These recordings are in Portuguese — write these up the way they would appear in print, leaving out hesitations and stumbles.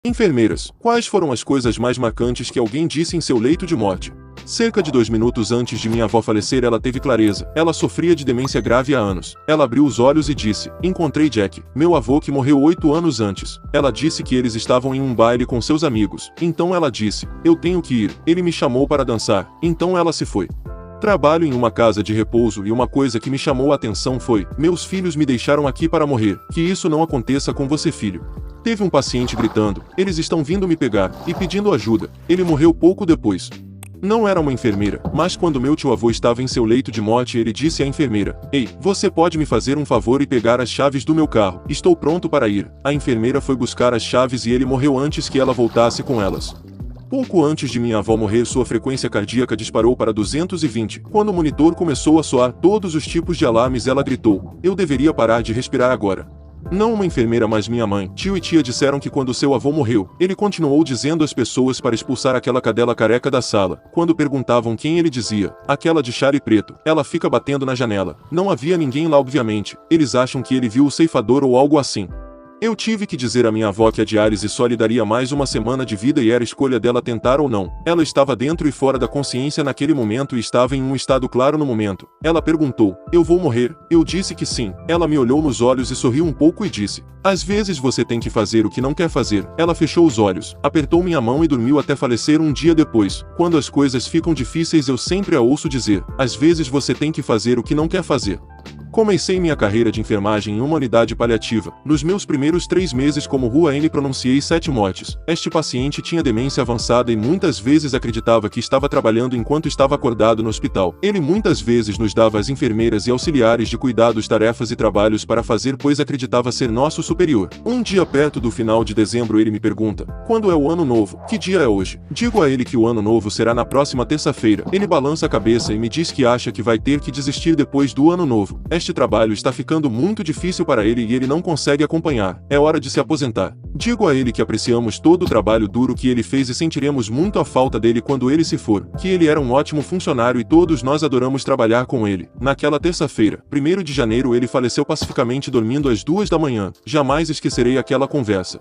Enfermeiras, quais foram as coisas mais marcantes que alguém disse em seu leito de morte? Cerca de 2 minutos antes de minha avó falecer, ela teve clareza. Ela sofria de demência grave há anos. Ela abriu os olhos e disse: encontrei Jack, meu avô que morreu 8 anos antes. Ela disse que eles estavam em um baile com seus amigos. Então ela disse: eu tenho que ir. Ele me chamou para dançar. Então ela se foi. Trabalho em uma casa de repouso e uma coisa que me chamou a atenção foi: meus filhos me deixaram aqui para morrer. Que isso não aconteça com você, filho. Teve um paciente gritando: eles estão vindo me pegar, e pedindo ajuda. Ele morreu pouco depois. Não era uma enfermeira, mas quando meu tio-avô estava em seu leito de morte, ele disse à enfermeira: ei, você pode me fazer um favor e pegar as chaves do meu carro? Estou pronto para ir. A enfermeira foi buscar as chaves e ele morreu antes que ela voltasse com elas. Pouco antes de minha avó morrer, sua frequência cardíaca disparou para 220. Quando o monitor começou a soar todos os tipos de alarmes, ela gritou: eu deveria parar de respirar agora. Não uma enfermeira, mas minha mãe, tio e tia disseram que quando seu avô morreu, ele continuou dizendo às pessoas para expulsar aquela cadela careca da sala. Quando perguntavam quem, ele dizia: aquela de chale preto, ela fica batendo na janela. Não havia ninguém lá, obviamente. Eles acham que ele viu o ceifador ou algo assim. Eu tive que dizer à minha avó que a diálise só lhe daria mais uma semana de vida e era escolha dela tentar ou não. Ela estava dentro e fora da consciência naquele momento e estava em um estado claro no momento. Ela perguntou: eu vou morrer? Eu disse que sim. Ela me olhou nos olhos e sorriu um pouco e disse: às vezes você tem que fazer o que não quer fazer. Ela fechou os olhos, apertou minha mão e dormiu até falecer um dia depois. Quando as coisas ficam difíceis, eu sempre a ouço dizer: às vezes você tem que fazer o que não quer fazer. Comecei minha carreira de enfermagem em uma unidade paliativa. Nos meus primeiros 3 meses como Rua N pronunciei 7 mortes. Este paciente tinha demência avançada e muitas vezes acreditava que estava trabalhando enquanto estava acordado no hospital. Ele muitas vezes nos dava às enfermeiras e auxiliares de cuidados tarefas e trabalhos para fazer, pois acreditava ser nosso superior. Um dia perto do final de dezembro ele me pergunta: quando é o ano novo? Que dia é hoje? Digo a ele que o ano novo será na próxima terça-feira. Ele balança a cabeça e me diz que acha que vai ter que desistir depois do ano novo. Este trabalho está ficando muito difícil para ele e ele não consegue acompanhar. É hora de se aposentar. Digo a ele que apreciamos todo o trabalho duro que ele fez e sentiremos muito a falta dele quando ele se for, que ele era um ótimo funcionário e todos nós adoramos trabalhar com ele. Naquela terça-feira, 1º de janeiro, ele faleceu pacificamente dormindo às 2 da manhã. Jamais esquecerei aquela conversa.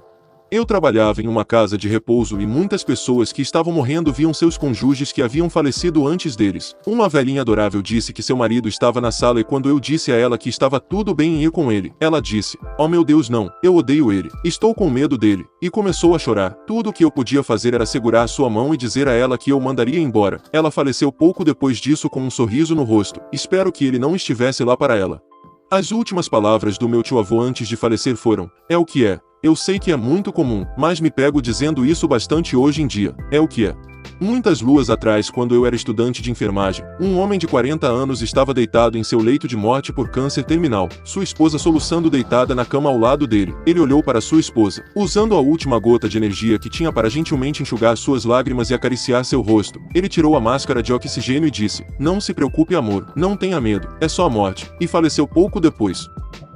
Eu trabalhava em uma casa de repouso e muitas pessoas que estavam morrendo viam seus cônjuges que haviam falecido antes deles. Uma velhinha adorável disse que seu marido estava na sala e quando eu disse a ela que estava tudo bem em ir com ele, ela disse: oh meu Deus, não, eu odeio ele, estou com medo dele, e começou a chorar. Tudo o que eu podia fazer era segurar sua mão e dizer a ela que eu mandaria embora. Ela faleceu pouco depois disso com um sorriso no rosto. Espero que ele não estivesse lá para ela. As últimas palavras do meu tio-avô antes de falecer foram: é o que é. Eu sei que é muito comum, mas me pego dizendo isso bastante hoje em dia. É o que é. Muitas luas atrás, quando eu era estudante de enfermagem, um homem de 40 anos estava deitado em seu leito de morte por câncer terminal, sua esposa soluçando deitada na cama ao lado dele. Ele olhou para sua esposa, usando a última gota de energia que tinha para gentilmente enxugar suas lágrimas e acariciar seu rosto. Ele tirou a máscara de oxigênio e disse: não se preocupe, amor, não tenha medo, é só a morte, e faleceu pouco depois.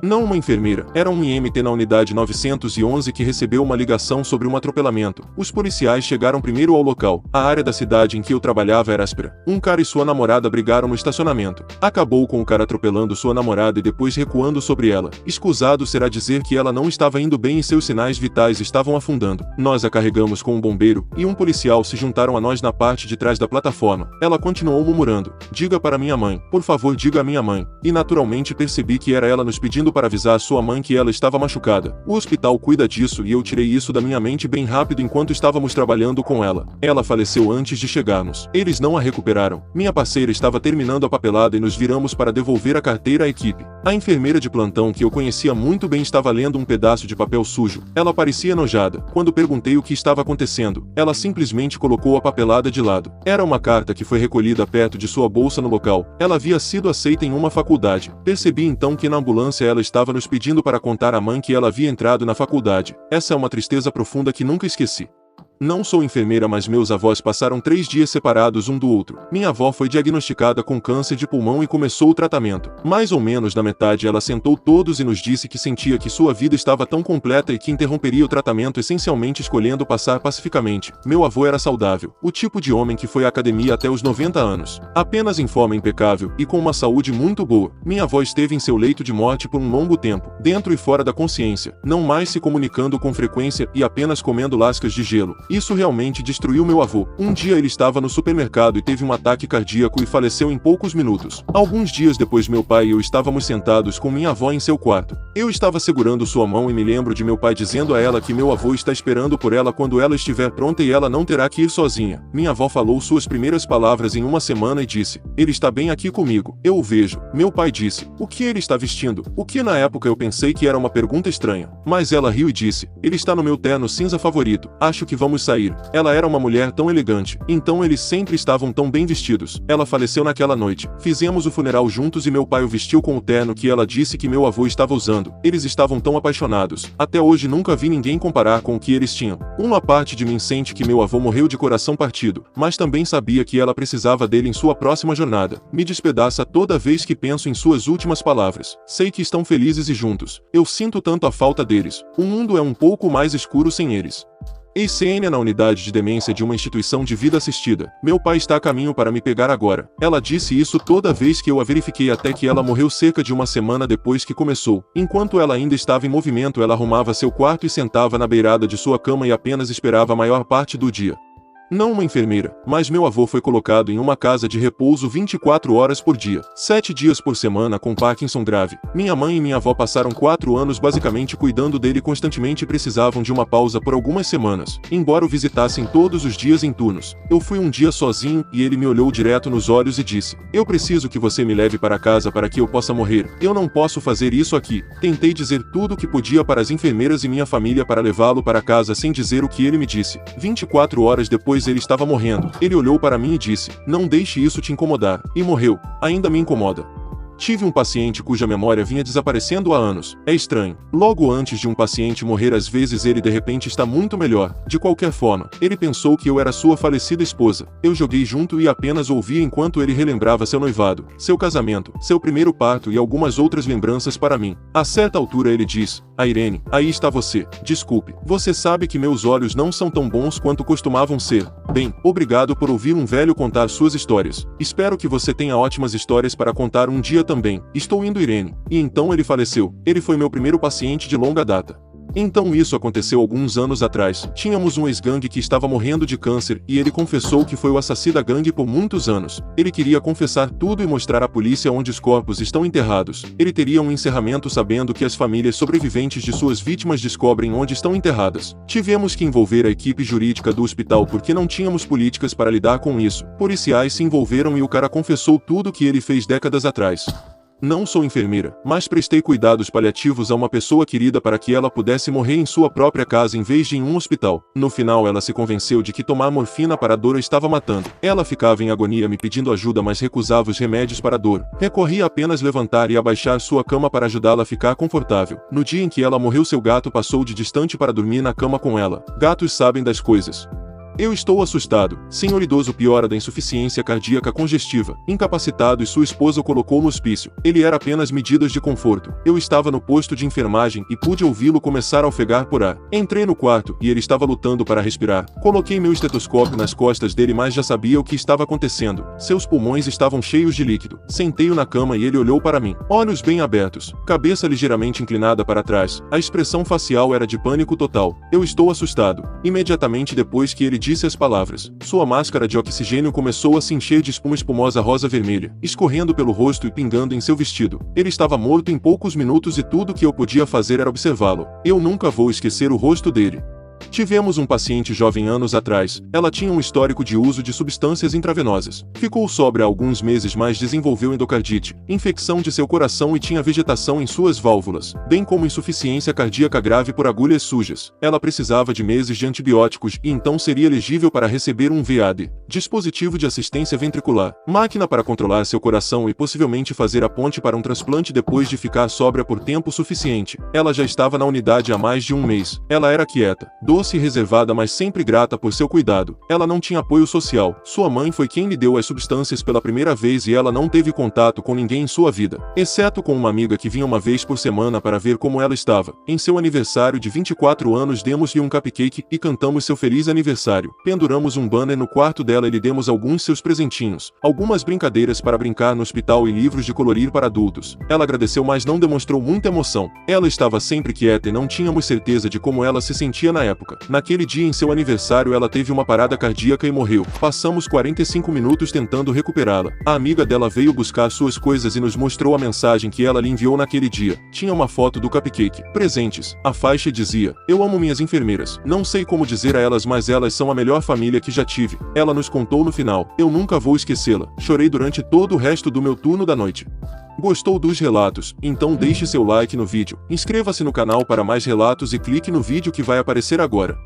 Não uma enfermeira, era um IMT na unidade 911 que recebeu uma ligação sobre um atropelamento. Os policiais chegaram primeiro ao local. A área da cidade em que eu trabalhava era áspera. Um cara e sua namorada brigaram no estacionamento. Acabou com o cara atropelando sua namorada e depois recuando sobre ela. Escusado será dizer que ela não estava indo bem e seus sinais vitais estavam afundando. Nós a carregamos com um bombeiro e um policial se juntaram a nós na parte de trás da plataforma. Ela continuou murmurando: diga para minha mãe, por favor, diga a minha mãe. E naturalmente percebi que era ela nos pedindo para avisar a sua mãe que ela estava machucada. O hospital cuida disso e eu tirei isso da minha mente bem rápido enquanto estávamos trabalhando com ela. Ela faleceu antes de chegarmos. Eles não a recuperaram. Minha parceira estava terminando a papelada e nos viramos para devolver a carteira à equipe. A enfermeira de plantão que eu conhecia muito bem estava lendo um pedaço de papel sujo. Ela parecia enojada. Quando perguntei o que estava acontecendo, ela simplesmente colocou a papelada de lado. Era uma carta que foi recolhida perto de sua bolsa no local. Ela havia sido aceita em uma faculdade. Percebi então que na ambulância ela estava nos pedindo para contar à mãe que ela havia entrado na faculdade. Essa é uma tristeza profunda que nunca esqueci. Não sou enfermeira, mas meus avós passaram 3 dias separados um do outro. Minha avó foi diagnosticada com câncer de pulmão e começou o tratamento. Mais ou menos na metade ela sentou todos e nos disse que sentia que sua vida estava tão completa e que interromperia o tratamento essencialmente escolhendo passar pacificamente. Meu avô era saudável, o tipo de homem que foi à academia até os 90 anos, apenas em forma impecável e com uma saúde muito boa. Minha avó esteve em seu leito de morte por um longo tempo, dentro e fora da consciência, não mais se comunicando com frequência e apenas comendo lascas de gelo. Isso realmente destruiu meu avô. Um dia ele estava no supermercado e teve um ataque cardíaco e faleceu em poucos minutos. Alguns dias depois meu pai e eu estávamos sentados com minha avó em seu quarto. Eu estava segurando sua mão e me lembro de meu pai dizendo a ela que meu avô está esperando por ela quando ela estiver pronta e ela não terá que ir sozinha. Minha avó falou suas primeiras palavras em uma semana e disse: "Ele está bem aqui comigo, eu o vejo." Meu pai disse: "O que ele está vestindo?" O que na época eu pensei que era uma pergunta estranha. Mas ela riu e disse: "Ele está no meu terno cinza favorito, acho que vamos sair." Ela era uma mulher tão elegante, então eles sempre estavam tão bem vestidos. Ela faleceu naquela noite. Fizemos o funeral juntos e meu pai o vestiu com o terno que ela disse que meu avô estava usando. Eles estavam tão apaixonados. Até hoje nunca vi ninguém comparar com o que eles tinham. Uma parte de mim sente que meu avô morreu de coração partido, mas também sabia que ela precisava dele em sua próxima jornada. Me despedaça toda vez que penso em suas últimas palavras. Sei que estão felizes e juntos. Eu sinto tanto a falta deles. O mundo é um pouco mais escuro sem eles. Ex-Sênia na unidade de demência de uma instituição de vida assistida. Meu pai está a caminho para me pegar agora. Ela disse isso toda vez que eu a verifiquei até que ela morreu cerca de uma semana depois que começou. Enquanto ela ainda estava em movimento, ela arrumava seu quarto e sentava na beirada de sua cama e apenas esperava a maior parte do dia. Não uma enfermeira, mas meu avô foi colocado em uma casa de repouso 24 horas por dia, 7 dias por semana com Parkinson grave. Minha mãe e minha avó passaram 4 anos basicamente cuidando dele constantemente e precisavam de uma pausa por algumas semanas, embora o visitassem todos os dias em turnos. Eu fui um dia sozinho e ele me olhou direto nos olhos e disse: "Eu preciso que você me leve para casa para que eu possa morrer. Eu não posso fazer isso aqui." Tentei dizer tudo o que podia para as enfermeiras e minha família para levá-lo para casa sem dizer o que ele me disse. 24 horas depois ele estava morrendo. Ele olhou para mim e disse: "Não deixe isso te incomodar." E morreu. Ainda me incomoda. Tive um paciente cuja memória vinha desaparecendo há anos. É estranho. Logo antes de um paciente morrer, às vezes ele de repente está muito melhor. De qualquer forma, ele pensou que eu era sua falecida esposa. Eu joguei junto e apenas ouvia enquanto ele relembrava seu noivado, seu casamento, seu primeiro parto e algumas outras lembranças para mim. A certa altura ele diz: "Ah, Irene, aí está você. Desculpe. Você sabe que meus olhos não são tão bons quanto costumavam ser." Bem, obrigado por ouvir um velho contar suas histórias. Espero que você tenha ótimas histórias para contar um dia também. Estou indo, Irene. E então ele faleceu. Ele foi meu primeiro paciente de longa data. Então isso aconteceu alguns anos atrás. Tínhamos um ex-gangue que estava morrendo de câncer e ele confessou que foi o assassino da gangue por muitos anos. Ele queria confessar tudo e mostrar à polícia onde os corpos estão enterrados. Ele teria um encerramento sabendo que as famílias sobreviventes de suas vítimas descobrem onde estão enterradas. Tivemos que envolver a equipe jurídica do hospital porque não tínhamos políticas para lidar com isso. Policiais se envolveram e o cara confessou tudo o que ele fez décadas atrás. Não sou enfermeira, mas prestei cuidados paliativos a uma pessoa querida para que ela pudesse morrer em sua própria casa em vez de em um hospital. No final ela se convenceu de que tomar morfina para a dor a estava matando. Ela ficava em agonia me pedindo ajuda, mas recusava os remédios para a dor. Recorria apenas levantar e abaixar sua cama para ajudá-la a ficar confortável. No dia em que ela morreu, seu gato passou de distante para dormir na cama com ela. Gatos sabem das coisas. Eu estou assustado. Senhor idoso piora da insuficiência cardíaca congestiva, incapacitado e sua esposa o colocou no hospício. Ele era apenas medidas de conforto. Eu estava no posto de enfermagem e pude ouvi-lo começar a ofegar por ar. Entrei no quarto e ele estava lutando para respirar. Coloquei meu estetoscópio nas costas dele, mas já sabia o que estava acontecendo. Seus pulmões estavam cheios de líquido. Sentei-o na cama e ele olhou para mim. Olhos bem abertos, cabeça ligeiramente inclinada para trás. A expressão facial era de pânico total. Eu estou assustado. Imediatamente depois que ele disse as palavras, sua máscara de oxigênio começou a se encher de espuma espumosa rosa-vermelha, escorrendo pelo rosto e pingando em seu vestido. Ele estava morto em poucos minutos e tudo que eu podia fazer era observá-lo. Eu nunca vou esquecer o rosto dele. Tivemos um paciente jovem anos atrás. Ela tinha um histórico de uso de substâncias intravenosas. Ficou sóbria há alguns meses, mas desenvolveu endocardite, infecção de seu coração e tinha vegetação em suas válvulas, bem como insuficiência cardíaca grave por agulhas sujas. Ela precisava de meses de antibióticos e então seria elegível para receber um VAD. dispositivo de assistência ventricular, máquina para controlar seu coração e possivelmente fazer a ponte para um transplante depois de ficar sóbria por tempo suficiente. Ela já estava na unidade há mais de um mês. Ela era quieta, doce e reservada, mas sempre grata por seu cuidado. Ela não tinha apoio social. Sua mãe foi quem lhe deu as substâncias pela primeira vez e ela não teve contato com ninguém em sua vida, exceto com uma amiga que vinha uma vez por semana para ver como ela estava. Em seu aniversário de 24 anos demos-lhe um cupcake e cantamos seu feliz aniversário. Penduramos um banner no quarto dela e lhe demos alguns seus presentinhos, algumas brincadeiras para brincar no hospital e livros de colorir para adultos. Ela agradeceu, mas não demonstrou muita emoção. Ela estava sempre quieta e não tínhamos certeza de como ela se sentia na época. Naquele dia em seu aniversário ela teve uma parada cardíaca e morreu. Passamos 45 minutos tentando recuperá-la. A amiga dela veio buscar suas coisas e nos mostrou a mensagem que ela lhe enviou naquele dia. Tinha uma foto do cupcake. Presentes. A faixa dizia: "Eu amo minhas enfermeiras. Não sei como dizer a elas, mas elas são a melhor família que já tive." Ela nos contou no final. Eu nunca vou esquecê-la. Chorei durante todo o resto do meu turno da noite. Gostou dos relatos? Então deixe seu like no vídeo, inscreva-se no canal para mais relatos e clique no vídeo que vai aparecer agora.